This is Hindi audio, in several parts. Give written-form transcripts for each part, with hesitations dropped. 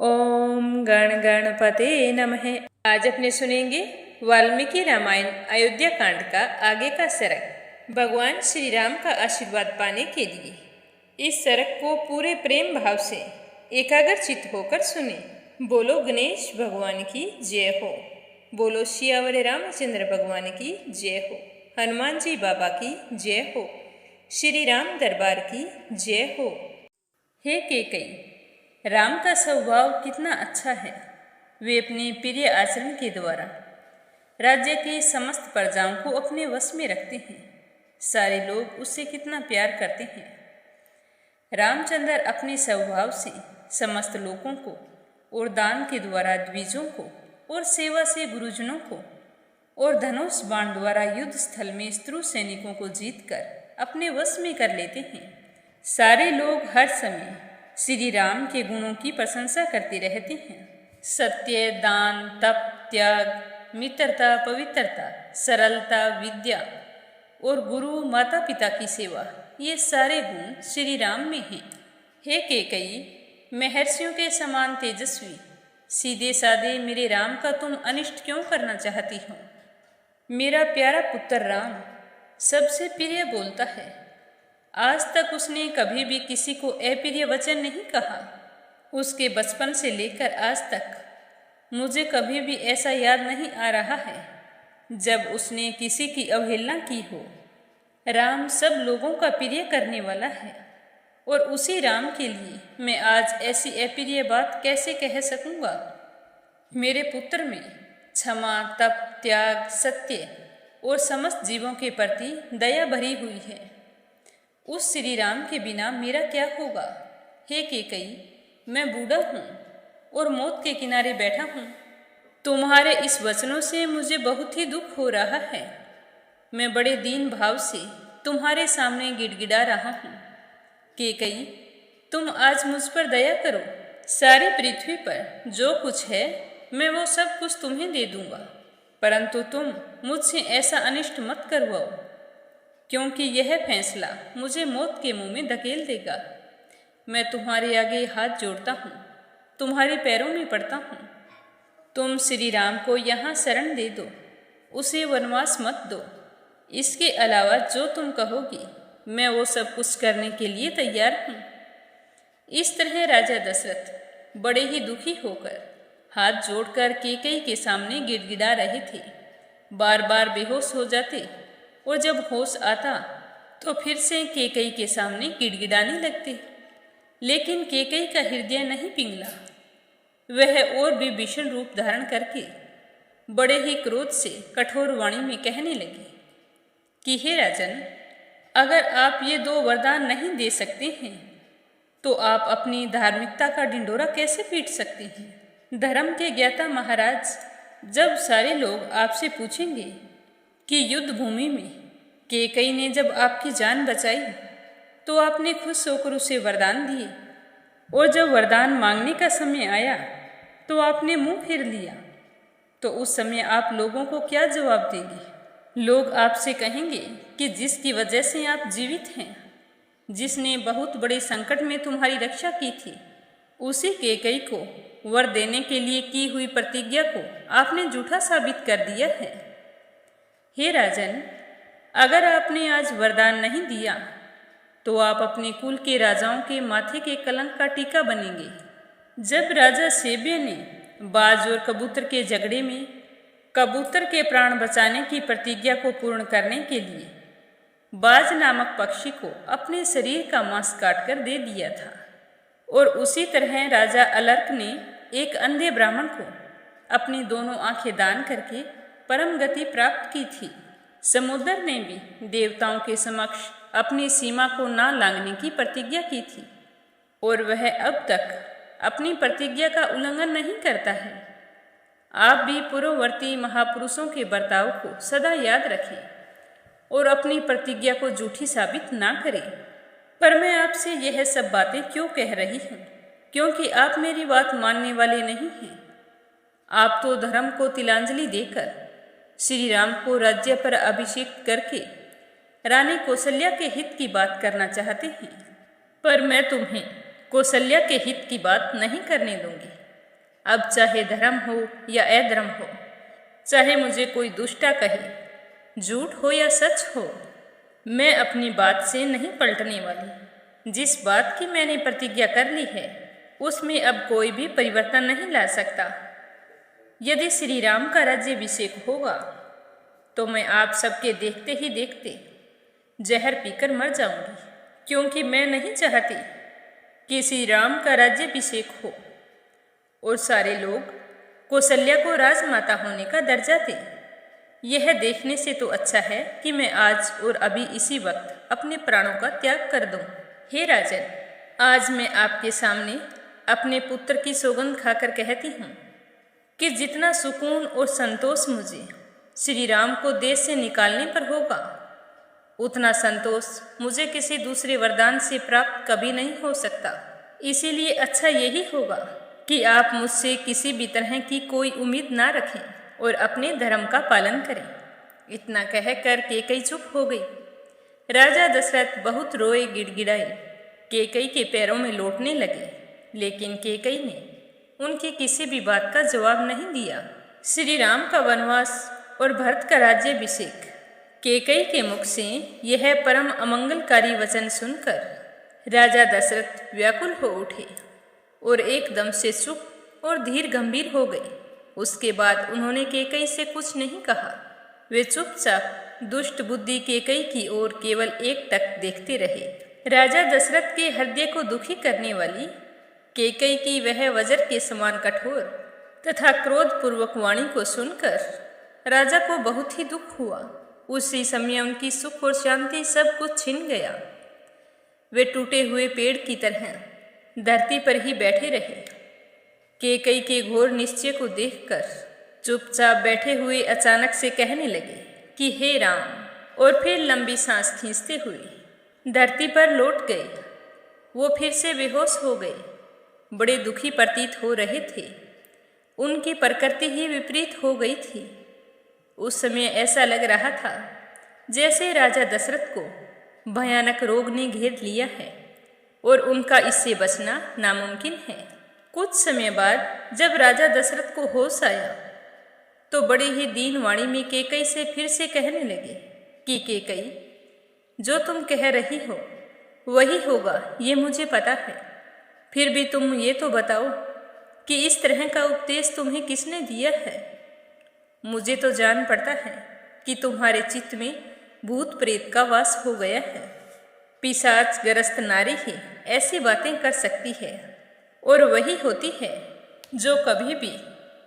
ओम गण गणपते नमः। आज अपने सुनेंगे वाल्मीकि रामायण अयोध्या कांड का आगे का सरक। भगवान श्री राम का आशीर्वाद पाने के लिए इस सरक को पूरे प्रेम भाव से एकाग्रचित्त होकर सुने। बोलो गणेश भगवान की जय हो। बोलो सियावर रामचंद्र भगवान की जय हो। हनुमान जी बाबा की जय हो। श्री राम दरबार की जय हो। हे केकई, राम का स्वभाव कितना अच्छा है। वे अपने प्रिय आचरण के द्वारा राज्य के समस्त प्रजाओं को अपने वश में रखते हैं। सारे लोग उससे कितना प्यार करते हैं। रामचंद्र अपने स्वभाव से समस्त लोगों को और दान के द्वारा द्विजों को और सेवा से गुरुजनों को और धनुष बाण द्वारा युद्ध स्थल में शत्रु सैनिकों को जीतकर अपने वश में कर लेते हैं। सारे लोग हर समय श्री राम के गुणों की प्रशंसा करते रहते हैं। सत्य, दान, तप, त्याग, मित्रता, पवित्रता, सरलता, विद्या और गुरु माता पिता की सेवा, ये सारे गुण श्री राम में हैं। हे केकई, महर्षियों के समान तेजस्वी सीधे साधे मेरे राम का तुम अनिष्ट क्यों करना चाहती हो। मेरा प्यारा पुत्र राम सबसे प्रिय बोलता है। आज तक उसने कभी भी किसी को अप्रिय वचन नहीं कहा। उसके बचपन से लेकर आज तक मुझे कभी भी ऐसा याद नहीं आ रहा है जब उसने किसी की अवहेलना की हो। राम सब लोगों का प्रिय करने वाला है और उसी राम के लिए मैं आज ऐसी अप्रिय बात कैसे कह सकूंगा। मेरे पुत्र में क्षमा, तप, त्याग, सत्य और समस्त जीवों के प्रति दया भरी हुई है। उस श्री राम के बिना मेरा क्या होगा। हे केकई, मैं बूढ़ा हूँ और मौत के किनारे बैठा हूँ। तुम्हारे इस वचनों से मुझे बहुत ही दुख हो रहा है। मैं बड़े दीन भाव से तुम्हारे सामने गिड़गिड़ा रहा हूँ। केकई, तुम आज मुझ पर दया करो। सारी पृथ्वी पर जो कुछ है मैं वो सब कुछ तुम्हें दे दूंगा, परंतु तुम मुझसे ऐसा अनिष्ट मत करवाओ, क्योंकि यह फैसला मुझे मौत के मुंह में धकेल देगा। मैं तुम्हारे आगे हाथ जोड़ता हूँ, तुम्हारे पैरों में पड़ता हूँ। तुम श्री राम को यहाँ शरण दे दो, उसे वनवास मत दो। इसके अलावा जो तुम कहोगी मैं वो सब कुछ करने के लिए तैयार हूँ। इस तरह राजा दशरथ बड़े ही दुखी होकर हाथ जोड़कर केकई के सामने गिड़गिड़ा रहे थे। बार बार बेहोश हो जाते और जब होश आता तो फिर से केकई के सामने गिड़गिड़ाने लगते। लेकिन केकई का हृदय नहीं पिघला। वह और भी भीषण रूप धारण करके बड़े ही क्रोध से कठोर वाणी में कहने लगी कि हे राजन, अगर आप ये दो वरदान नहीं दे सकते हैं तो आप अपनी धार्मिकता का ढिंढोरा कैसे पीट सकते हैं। धर्म के ज्ञाता महाराज, जब सारे लोग आपसे पूछेंगे कि युद्ध भूमि में केकई ने जब आपकी जान बचाई तो आपने खुश होकर उसे वरदान दिए, और जब वरदान मांगने का समय आया तो आपने मुंह फेर लिया, तो उस समय आप लोगों को क्या जवाब देंगे। लोग आपसे कहेंगे कि जिसकी वजह से आप जीवित हैं, जिसने बहुत बड़े संकट में तुम्हारी रक्षा की थी, उसी केकई को वर देने के लिए की हुई प्रतिज्ञा को आपने झूठा साबित कर दिया है। हे राजन, अगर आपने आज वरदान नहीं दिया तो आप अपने कुल के राजाओं के माथे के कलंक का टीका बनेंगे। जब राजा सेब्य ने बाज और कबूतर के झगड़े में कबूतर के प्राण बचाने की प्रतिज्ञा को पूर्ण करने के लिए बाज नामक पक्षी को अपने शरीर का मांस काटकर दे दिया था, और उसी तरह राजा अलर्क ने एक अंधे ब्राह्मण को अपनी दोनों आंखें दान करके परम गति प्राप्त की थी। समुद्र ने भी देवताओं के समक्ष अपनी सीमा को ना लांघने की प्रतिज्ञा की थी, और वह अब तक अपनी प्रतिज्ञा का उल्लंघन नहीं करता है। आप भी पूर्ववर्ती महापुरुषों के बर्ताव को सदा याद रखें और अपनी प्रतिज्ञा को झूठी साबित ना करें। पर मैं आपसे यह सब बातें क्यों कह रही हूँ, क्योंकि आप मेरी बात मानने वाले नहीं हैं। आप तो धर्म को तिलांजलि देकर श्री राम को राज्य पर अभिषेक करके रानी कौशल्या के हित की बात करना चाहते हैं, पर मैं तुम्हें कौशल्या के हित की बात नहीं करने दूंगी। अब चाहे धर्म हो या अधर्म हो, चाहे मुझे कोई दुष्टा कहे, झूठ हो या सच हो, मैं अपनी बात से नहीं पलटने वाली। जिस बात की मैंने प्रतिज्ञा कर ली है उसमें अब कोई भी परिवर्तन नहीं ला सकता। यदि श्री राम का राज्याभिषेक होगा तो मैं आप सबके देखते ही देखते जहर पीकर मर जाऊंगी, क्योंकि मैं नहीं चाहती कि श्री राम का राज्याभिषेक हो और सारे लोग कौशल्या को राजमाता होने का दर्जा दें। यह देखने से तो अच्छा है कि मैं आज और अभी इसी वक्त अपने प्राणों का त्याग कर दूं। हे राजन, आज मैं आपके सामने अपने पुत्र की सौगंध खाकर कहती हूँ कि जितना सुकून और संतोष मुझे श्री राम को देश से निकालने पर होगा, उतना संतोष मुझे किसी दूसरे वरदान से प्राप्त कभी नहीं हो सकता। इसीलिए अच्छा यही होगा कि आप मुझसे किसी भी तरह की कोई उम्मीद ना रखें और अपने धर्म का पालन करें। इतना कहकर केकई चुप हो गई। राजा दशरथ बहुत रोए, गिड़गिड़ाए, केकई के पैरों में लौटने लगे, लेकिन केकई ने उनकी किसी भी बात का जवाब नहीं दिया। श्री राम का वनवास और भरत का राज्याभिषेक, केकई के मुख से यह परम अमंगलकारी वचन सुनकर राजा दशरथ व्याकुल हो उठे और एकदम से चुप और धीर गंभीर हो गए। उसके बाद उन्होंने केकई से कुछ नहीं कहा। वे चुपचाप दुष्ट बुद्धि केकई की ओर केवल एकटक देखते रहे। राजा दशरथ के हृदय को दुखी करने वाली केकई की वह वज्र के समान कठोर तथा क्रोधपूर्वक वाणी को सुनकर राजा को बहुत ही दुख हुआ। उसी समय उनकी सुख और शांति सब कुछ छिन गया। वे टूटे हुए पेड़ की तरह धरती पर ही बैठे रहे। केकई के घोर निश्चय को देखकर चुपचाप बैठे हुए अचानक से कहने लगे कि हे राम, और फिर लंबी सांस खींचते हुए धरती पर लौट गए। वो फिर से बेहोश हो गए। बड़े दुखी प्रतीत हो रहे थे। उनकी प्रकृति ही विपरीत हो गई थी। उस समय ऐसा लग रहा था जैसे राजा दशरथ को भयानक रोग ने घेर लिया है और उनका इससे बचना नामुमकिन है। कुछ समय बाद जब राजा दशरथ को होश आया तो बड़ी ही दीन वाणी में केकई से फिर से कहने लगे कि केकई, जो तुम कह रही हो वही होगा, ये मुझे पता है। फिर भी तुम ये तो बताओ कि इस तरह का उपदेश तुम्हें किसने दिया है? मुझे तो जान पड़ता है कि तुम्हारे चित्त में भूत प्रेत का वास हो गया है। पिशाच ग्रस्त नारी ही ऐसी बातें कर सकती है, और वही होती है जो कभी भी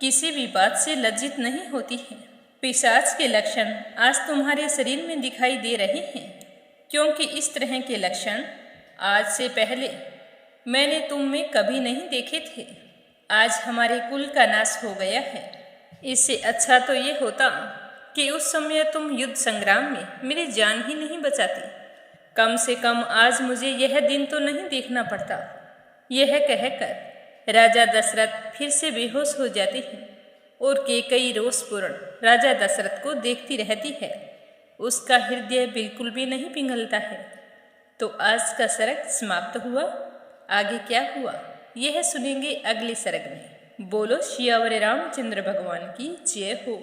किसी भी बात से लज्जित नहीं होती है। पिशाच के लक्षण आज तुम्हारे शरीर में दिखाई दे रहे हैं, क्योंकि इस तरह के लक्षण आज से पहले मैंने तुम में कभी नहीं देखे थे। आज हमारे कुल का नाश हो गया है। इससे अच्छा तो ये होता कि उस समय तुम युद्ध संग्राम में मेरी जान ही नहीं बचाती। कम से कम आज मुझे यह दिन तो नहीं देखना पड़ता। यह कहकर राजा दशरथ फिर से बेहोश हो जाते हैं और केकई रोषपूर्ण राजा दशरथ को देखती रहती है। उसका हृदय बिल्कुल भी नहीं पिघलता है। तो आज का सर्ग समाप्त हुआ। आगे क्या हुआ यह सुनेंगे अगले सर्ग में। बोलो सियावर रामचंद्र भगवान की जय हो।